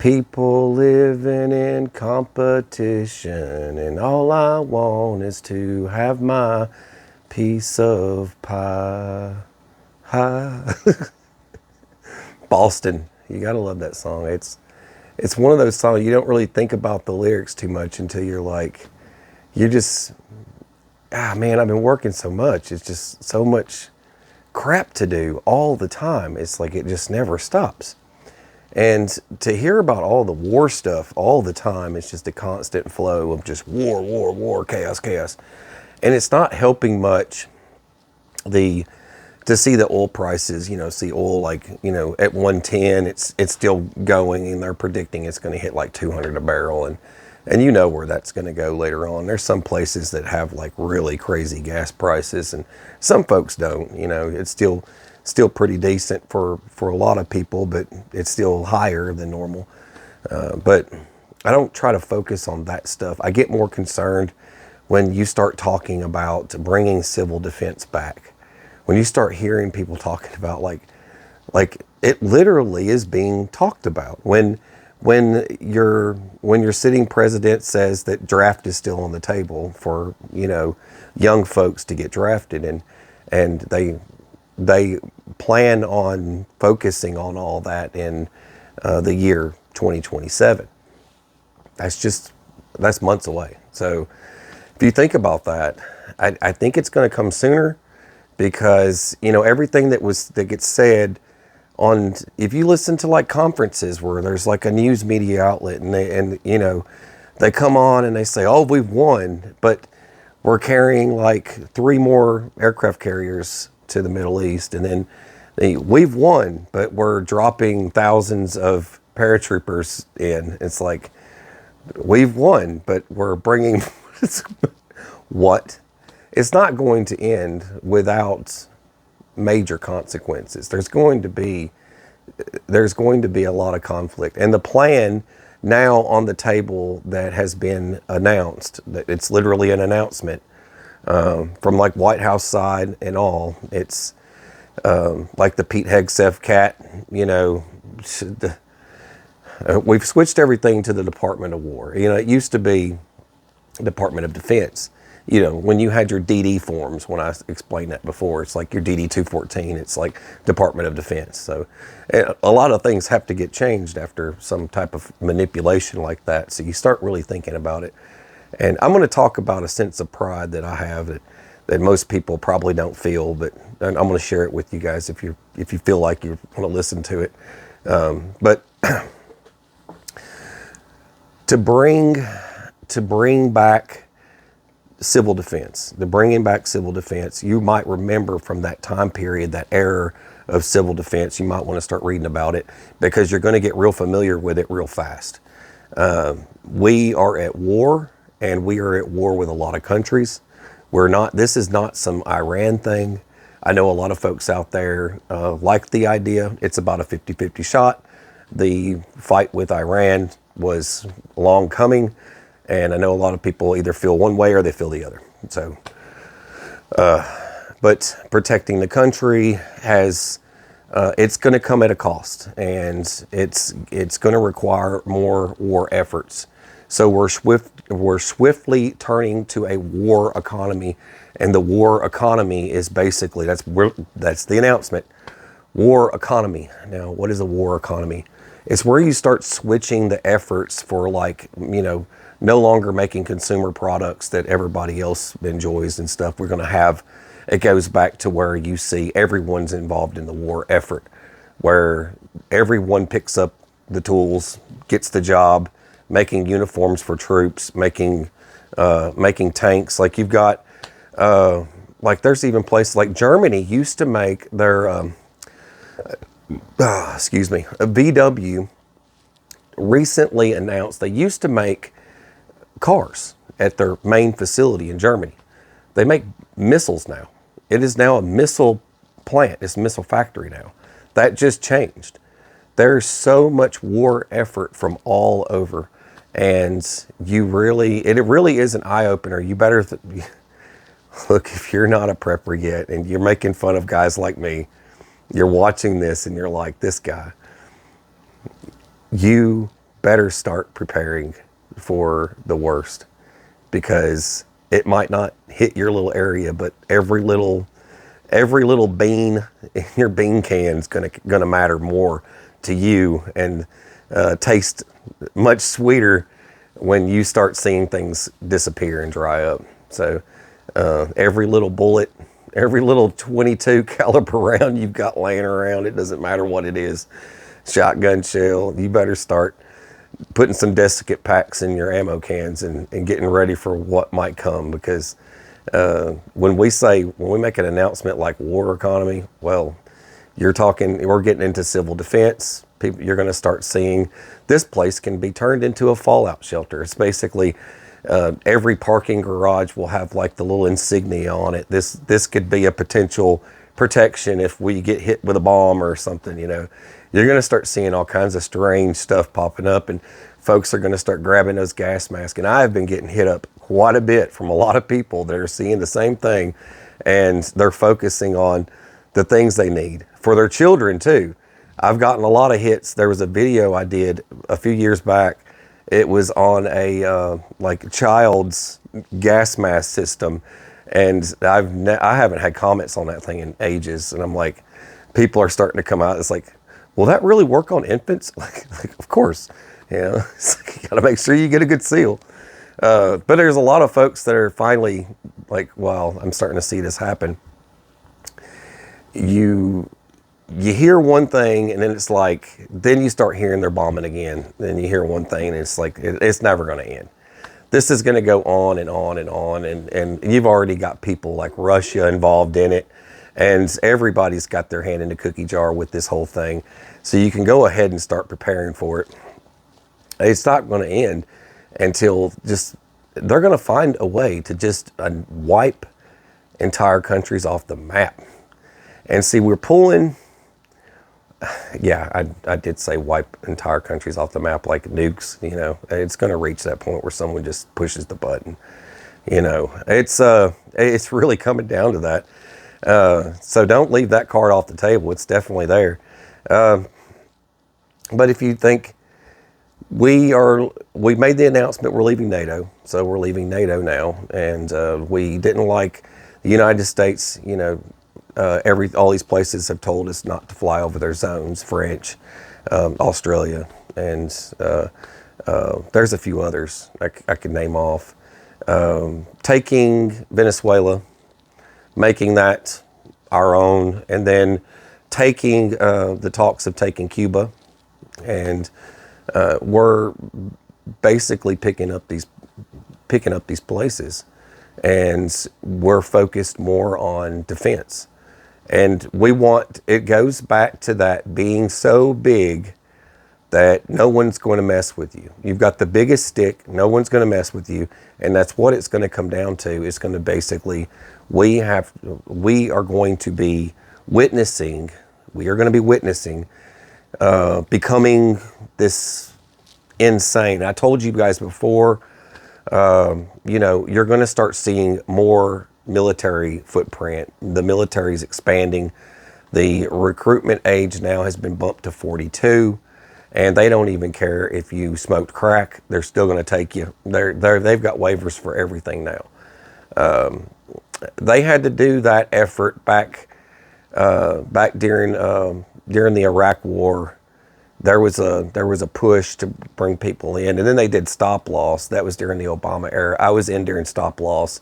People living in competition, and all I want is to have my piece of pie. Hi. Boston, you gotta love that song. It's one of those songs you don't really think about the lyrics too much until you're just, man, I've been working so much. It's just so much crap to do all the time. It's like it just never stops. And to hear about all the war stuff all the time, it's just a constant flow of just war, chaos, chaos. And it's not helping much to see the oil prices, see oil at 110, it's still going, and they're predicting it's going to hit like 200 a barrel. And you know where that's going to go later on. There's some places that have like really crazy gas prices, and some folks don't. It's still pretty decent for a lot of people, but it's still higher than normal. But I don't try to focus on that stuff. I get more concerned when you start talking about bringing civil defense back. When you start hearing people talking about like it literally is being talked about. When your sitting president says that draft is still on the table for young folks to get drafted, and they plan on focusing on all that in the year 2027. That's months away. So if you think about that, I think it's going to come sooner, because everything that gets said on, if you listen to like conferences where there's like a news media outlet, and they come on and they say, oh, we've won, but we're carrying like 3 more aircraft carriers to the Middle East, and then we've won, but we're dropping thousands of paratroopers in. It's like, we've won, but we're bringing what? It's not going to end without major consequences. There's going to be a lot of conflict, and the plan now on the table that has been announced, that it's literally an announcement from like White House side and all. It's like the Pete Hegseth cat, we've switched everything to the Department of War. It used to be Department of Defense. When you had your DD forms, when I explained that before, it's like your DD 214, it's like Department of Defense. So a lot of things have to get changed after some type of manipulation like that. So you start really thinking about it. And I'm going to talk about a sense of pride that I have that most people probably don't feel, but I'm going to share it with you guys if you feel like you want to listen to it. But to bring back civil defense, you might remember from that time period, that era of civil defense. You might want to start reading about it, because you're going to get real familiar with it real fast. We are at war, and we are at war with a lot of countries. This is not some Iran thing. I know a lot of folks out there like the idea. It's about a 50-50 shot. The fight with Iran was long coming, and I know a lot of people either feel one way or they feel the other. So, but protecting the country it's going to come at a cost, and it's going to require more war efforts. So we're swiftly turning to a war economy, and the war economy is basically, that's the announcement, war economy. Now, what is a war economy? It's where you start switching the efforts for no longer making consumer products that everybody else enjoys and stuff. We're going to have, it goes back to where you see everyone's involved in the war effort, where everyone picks up the tools, gets the job, making uniforms for troops, making tanks. Like you've got, there's even places like Germany used to make their, VW recently announced they used to make cars at their main facility in Germany. They make missiles now. It is now a missile plant. It's a missile factory now. That just changed. There's so much war effort from all over, and it really is an eye-opener. You better look, if you're not a prepper yet and you're making fun of guys like me, you're watching this and you're like, this guy, you better start preparing for the worst, because it might not hit your little area, but every little bean in your bean can is gonna matter more to you, and taste much sweeter when you start seeing things disappear and dry up. So every little bullet, every little 22 caliber round you've got laying around, it doesn't matter what it is, shotgun shell, you better start putting some desiccant packs in your ammo cans and getting ready for what might come. Because when we make an announcement like war economy, well, we're getting into civil defense. You're going to start seeing this place can be turned into a fallout shelter. It's basically every parking garage will have like the little insignia on it. This could be a potential protection if we get hit with a bomb or something. You're going to start seeing all kinds of strange stuff popping up, and folks are going to start grabbing those gas masks. And I've been getting hit up quite a bit from a lot of people that are seeing the same thing, and they're focusing on the things they need for their children too. I've gotten a lot of hits. There was a video I did a few years back. It was on a like child's gas mask system, and I haven't had comments on that thing in ages. And I'm like, people are starting to come out. It's like, will that really work on infants? Like of course, it's like, you got to make sure you get a good seal. But there's a lot of folks that are finally like, well, I'm starting to see this happen. You hear one thing, and then it's like, then you start hearing they're bombing again. Then you hear one thing, and it's like, it's never going to end. This is going to go on and on and on. And you've already got people like Russia involved in it. And everybody's got their hand in the cookie jar with this whole thing. So you can go ahead and start preparing for it. It's not going to end until they're going to find a way to just wipe entire countries off the map. And see, we're pulling, yeah, I did say wipe entire countries off the map like nukes, it's going to reach that point where someone just pushes the button. It's really coming down to that. So don't leave that card off the table. It's definitely there. But if you think we made the announcement we're leaving NATO, so we're leaving NATO now, and we didn't like the United States, all these places have told us not to fly over their zones, French, Australia, and there's a few others I could name off. Taking Venezuela, making that our own, and then taking the talks of taking Cuba, and we're basically picking up these places, and we're focused more on defense. And it goes back to that being so big that no one's going to mess with you. You've got the biggest stick, no one's going to mess with you, and that's what it's going to come down to. It's going to basically, we are going to be witnessing becoming this insane. I told you guys before, you're going to start seeing more military footprint. The military is expanding. The recruitment age now has been bumped to 42, and they don't even care if you smoked crack. They're still going to take you. They've got waivers for everything now. They had to do that effort back during the Iraq War. There was a push to bring people in, and then they did stop loss. That was during the Obama era. I was in during stop loss,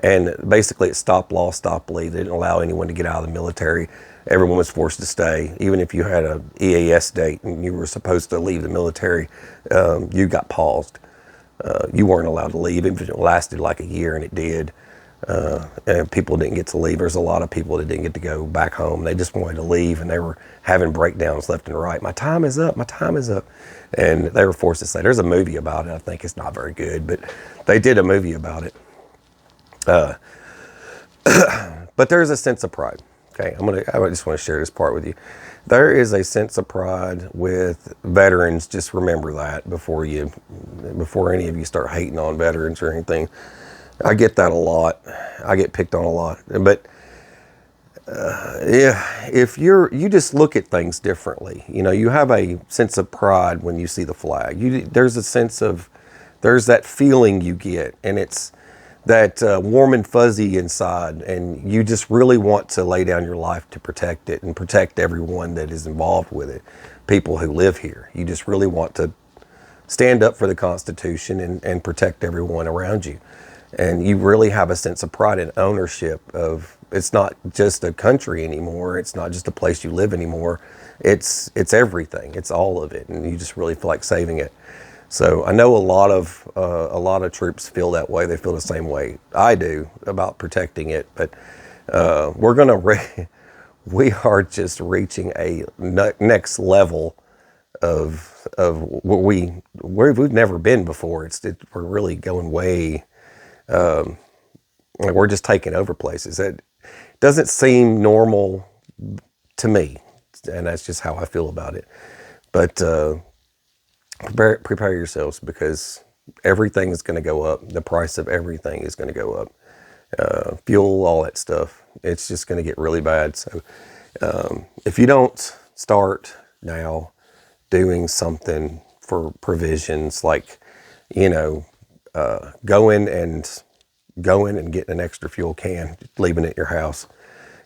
and basically it's stop loss, stop leave. They didn't allow anyone to get out of the military. Everyone was forced to stay. Even if you had a EAS date and you were supposed to leave the military, you got paused. You weren't allowed to leave. It lasted like a year, and it did. And people didn't get to leave. There's a lot of people that didn't get to go back home. They just wanted to leave, and they were having breakdowns left and right. My time is up. My time is up. And they were forced to say, there's a movie about it. I think it's not very good, but they did a movie about it. But there's a sense of pride. Okay, I just want to share this part with you. There is a sense of pride with veterans. Just remember that before any of you start hating on veterans or anything. I get that a lot. I get picked on a lot. But Yeah, if you just look at things differently. You know, you have a sense of pride when you see the flag. There's a sense of, there's that feeling you get, and it's that warm and fuzzy inside, and you just really want to lay down your life to protect it and protect everyone that is involved with it, people who live here. You just really want to stand up for the Constitution and protect everyone around you. And you really have a sense of pride and ownership of, it's not just a country anymore. It's not just a place you live anymore. It's everything. It's all of it. And you just really feel like saving it. So I know a lot of troops feel that way. They feel the same way I do about protecting it. But we are just reaching a next level of what we've never been before. We're really going way. We're just taking over places. It doesn't seem normal to me, and that's just how I feel about it. But prepare yourselves, because everything is going to go up. The price of everything is going to go up. Fuel, all that stuff. It's just going to get really bad. So if you don't start now doing something for provisions, like, you know, going and getting an extra fuel can, leaving it at your house.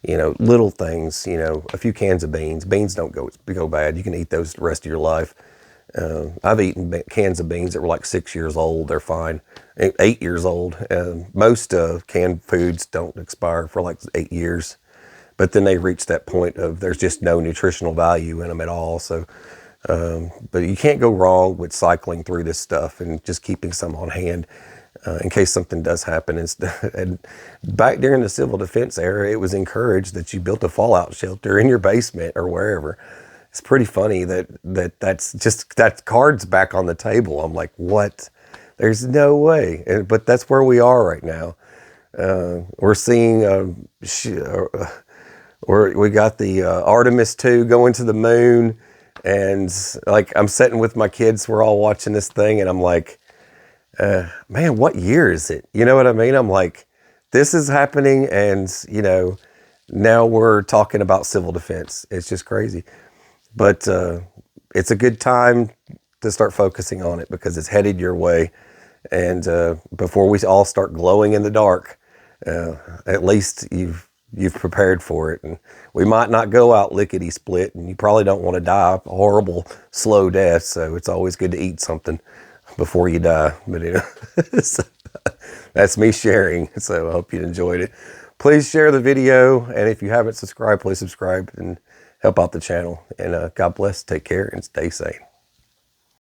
You know, little things, you know, a few cans of beans. Beans don't go bad. You can eat those the rest of your life. I've eaten cans of beans that were like 6 years old. They're fine. 8 years old. Most canned foods don't expire for like 8 years. But then they reach that point of there's just no nutritional value in them at all. So, but you can't go wrong with cycling through this stuff and just keeping some on hand in case something does happen. And back during the civil defense era, it was encouraged that you built a fallout shelter in your basement or wherever. It's pretty funny that card's back on the table. I'm like, what? There's no way. But that's where we are right now. We're seeing, we got the Artemis 2 going to the moon. And like, I'm sitting with my kids, we're all watching this thing, and I'm like, man, what year is it? You know what I mean? I'm like, this is happening, and, you know, now we're talking about civil defense. It's just crazy. But it's a good time to start focusing on it, because it's headed your way. And before we all start glowing in the dark, at least you've prepared for it. And we might not go out lickety split, and you probably don't want to die a horrible, slow death. So it's always good to eat something before you die. But you know, so that's me sharing. So I hope you enjoyed it. Please share the video. And if you haven't subscribed, please subscribe and help out the channel. And God bless, take care, and stay sane.